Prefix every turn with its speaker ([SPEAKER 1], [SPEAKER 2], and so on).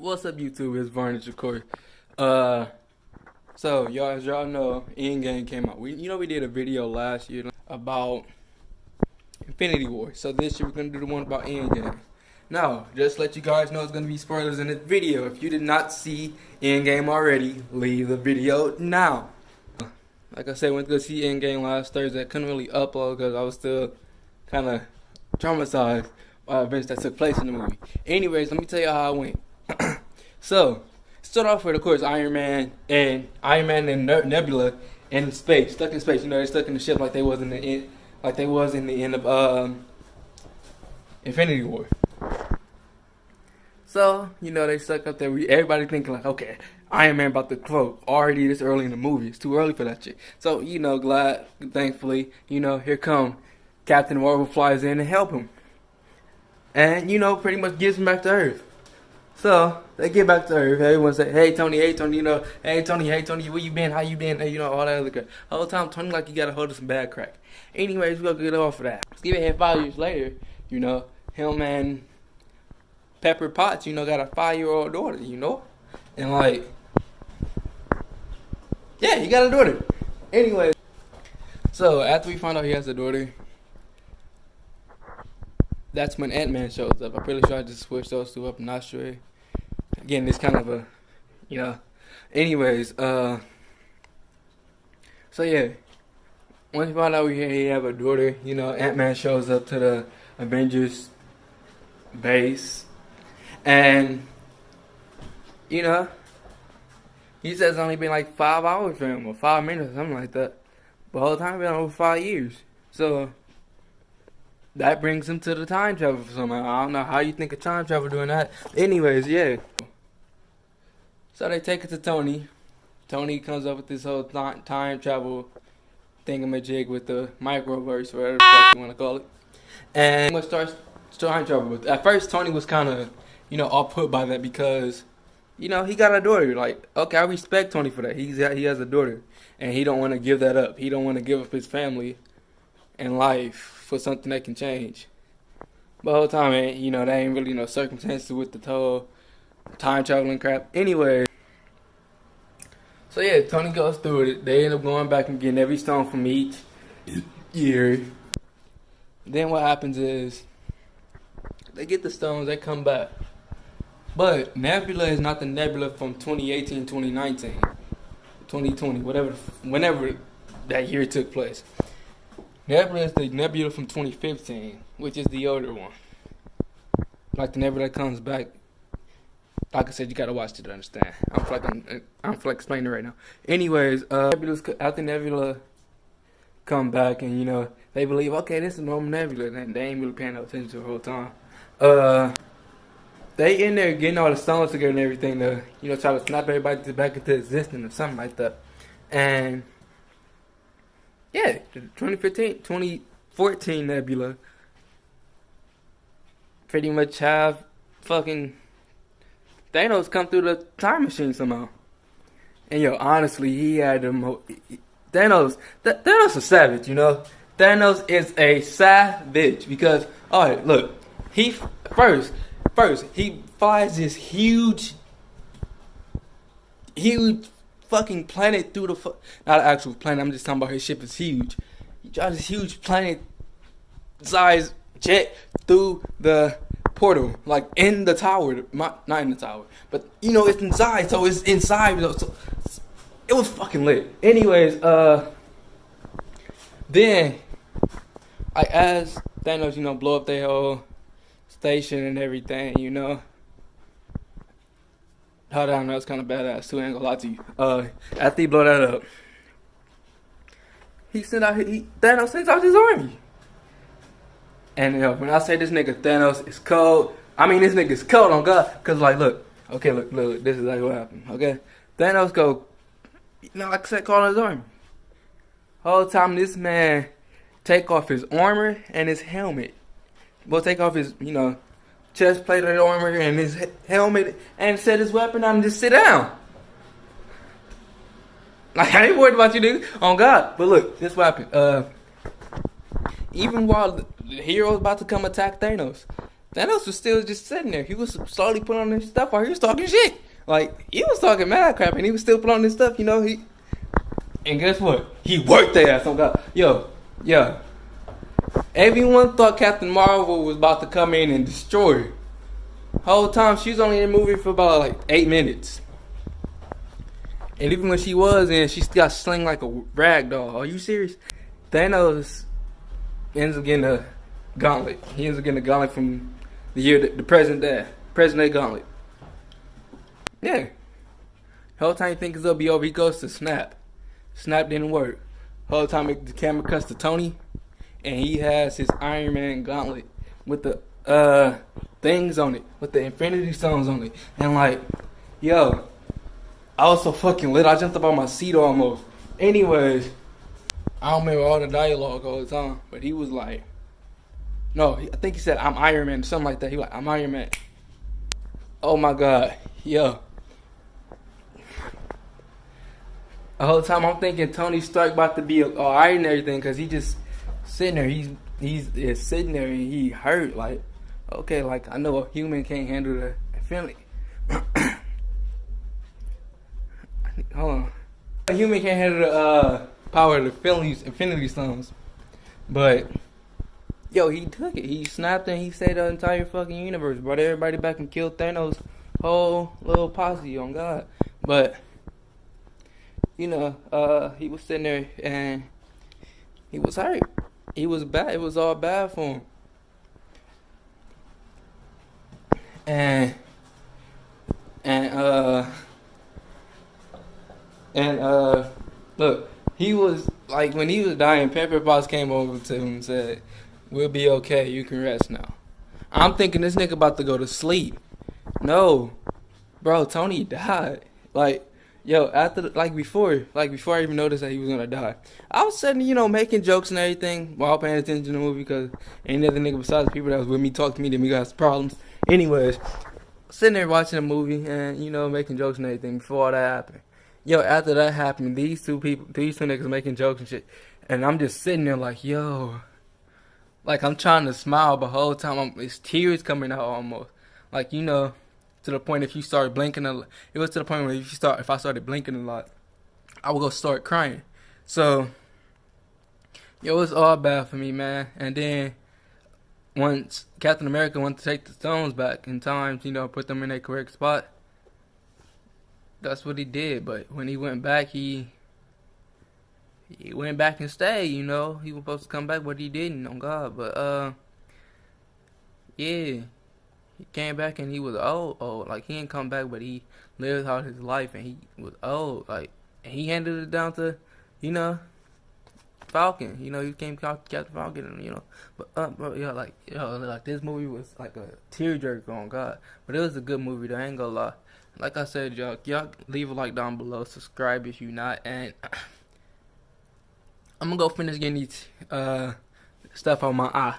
[SPEAKER 1] What's up, YouTube? It's Varnish, of course. So y'all, as y'all know, Endgame came out. We did a video last year about Infinity War. So this year we're gonna do the one about Endgame. Now, just to let you guys know, it's gonna be spoilers in this video. If you did not see Endgame already, leave the video now. Like I said, went to go see Endgame last Thursday. I couldn't really upload because I was still kind of traumatized by events that took place in the movie. Anyways, let me tell you how I went. So, start off with, of course, Iron Man and Nebula in space, stuck in space. You know, they're stuck in the ship like they was in the end of Infinity War. So, you know, they stuck up there. Everybody thinking like, okay, Iron Man about to quote already this early in the movie. It's too early for that shit. So, you know, thankfully, you know, here come Captain Marvel flies in and help him, and you know, pretty much gives him back to Earth. So they get back to Earth. Everyone say, hey Tony, you know, hey Tony, where you been? How you been? Hey, you know, all that other crap. The whole time Tony like you got a hold of some bad crack. Anyways, we're gonna get off of that. Let's give it 5 years later, you know, him and Pepper Potts, you know, got a 5-year-old daughter, you know? And like, yeah, he got a daughter. Anyway, so after we find out he has a daughter, that's when Ant-Man shows up. I'm pretty sure I just switched those two up. I'm not sure. Again, it's kind of a, you know. Anyways, so yeah. Once you find out he have a daughter, you know, Ant-Man shows up to the Avengers base. And, you know, he says it's only been like 5 hours for him, or 5 minutes, or something like that. But the whole time it's been over 5 years. So that brings him to the time travel somehow. I don't know how you think of time travel doing that. Anyways, yeah. So they take it to Tony. Tony comes up with this whole time travel thingamajig with the microverse, whatever the fuck you want to call it. And he starts time travel with. At first, Tony was kind of, you know, all put by that because, you know, he got a daughter. Like, okay, I respect Tony for that. He has a daughter, and he don't want to give that up. He don't want to give up his family and life for something that can change. But the whole time, you know, there ain't really no circumstances with the whole time traveling crap. Anyway, so yeah, Tony goes through it. They end up going back and getting every stone from each year. Then what happens is they get the stones, they come back. But Nebula is not the Nebula from 2018, 2019, 2020, whenever that year took place. Nebula is the Nebula from 2015, which is the older one. Like the Nebula that comes back. Like I said, you gotta watch it to understand. I'm explaining it right now. Anyways, after Nebula come back, and you know they believe, okay, this is a normal Nebula, and they ain't really paying no attention to the whole time. They in there getting all the stones together and everything to, you know, try to snap everybody back into existence or something like that. And yeah, the 2014 Nebula pretty much have fucking Thanos come through the time machine somehow. And yo, honestly, he had the Thanos a savage, you know? Thanos is a savage because, alright, look, he first he flies this huge fucking planet through the not an actual planet, I'm just talking about his ship is huge. He drives this huge planet size jet through the portal, like in the tower, not in the tower, but you know, it's inside, so it's inside, so it was fucking lit. Anyways, then as Thanos, you know, blow up their whole station and everything, you know. Hold on, that was kind of badass too, I ain't gonna lie to you. After he blow that up, Thanos sends out his army. And when I say this nigga Thanos is cold, I mean this nigga's cold on God. Cause like, look, this is like what happened, okay? Thanos go, you know, like I said, call his army. Whole time this man take off his armor and his helmet. Well, take off his, you know, chest plate of armor and his helmet and set his weapon down and just sit down. Like, I ain't worried about you, nigga. On God. But look, this what happened. Even while the hero's about to come attack Thanos, Thanos was still just sitting there. He was slowly putting on his stuff while he was talking shit. Like, he was talking mad crap and he was still putting on his stuff, you know. And guess what? He worked their ass on God. Yo. Everyone thought Captain Marvel was about to come in and destroy her. Whole time she was only in the movie for about like 8 minutes. And even when she was in, she got slung like a rag doll. Are you serious? Thanos ends up getting a gauntlet. He ends up getting a gauntlet from the year that the present day gauntlet. Yeah. Whole time you think it's gonna be over, he goes to Snap. Snap didn't work. Whole time the camera cuts to Tony, and he has his Iron Man gauntlet with the things on it, with the Infinity Stones on it, and like, yo, I was so fucking lit. I jumped up on my seat almost. Anyways, I don't remember all the dialogue all the time, but he was like, no, I think he said, "I'm Iron Man," something like that. He was like, "I'm Iron Man." Oh my God, yo. The whole time I'm thinking Tony Stark about to be all right and everything, because he just sitting there. He's just sitting there and he hurt. Like, okay, like I know a human can't handle the feeling. Hold on. A human can't handle the power of the Infinity Stones. But yo, he took it. He snapped and he saved the entire fucking universe. Brought everybody back and killed Thanos' whole little posse on God. But you know, he was sitting there and he was hurt. He was bad. It was all bad for him. And look, he was like, when he was dying, Pepper Potts came over to him and said, "We'll be okay. You can rest now." I'm thinking this nigga about to go to sleep. No, bro, Tony died. Like, yo, before I even noticed that he was gonna die, I was sitting, making jokes and everything while paying attention to the movie, because any other nigga besides the people that was with me talked to me, then we got some problems. Anyways, sitting there watching the movie and making jokes and everything before all that happened. Yo, after that happened, these two niggas making jokes and shit, and I'm just sitting there like, yo, like I'm trying to smile, but the whole time it's tears coming out almost, like to the point if you start blinking it was to the point where if I started blinking a lot, I would go start crying. So, yo, it was all bad for me, man. And then once Captain America wanted to take the stones back in time, put them in their correct spot, that's what he did. But when he went back, he went back and stayed. He was supposed to come back, but he didn't. On God, but yeah, he came back and he was old. Like, he didn't come back, but he lived out his life and he was old. Like, and he handed it down to, Falcon. He became Captain Falcon, and but like this movie was like a tearjerker on God. But it was a good movie though, I ain't gonna lie. Like I said, y'all leave a like down below, subscribe if you not, and I'm gonna go finish getting these stuff on my eye.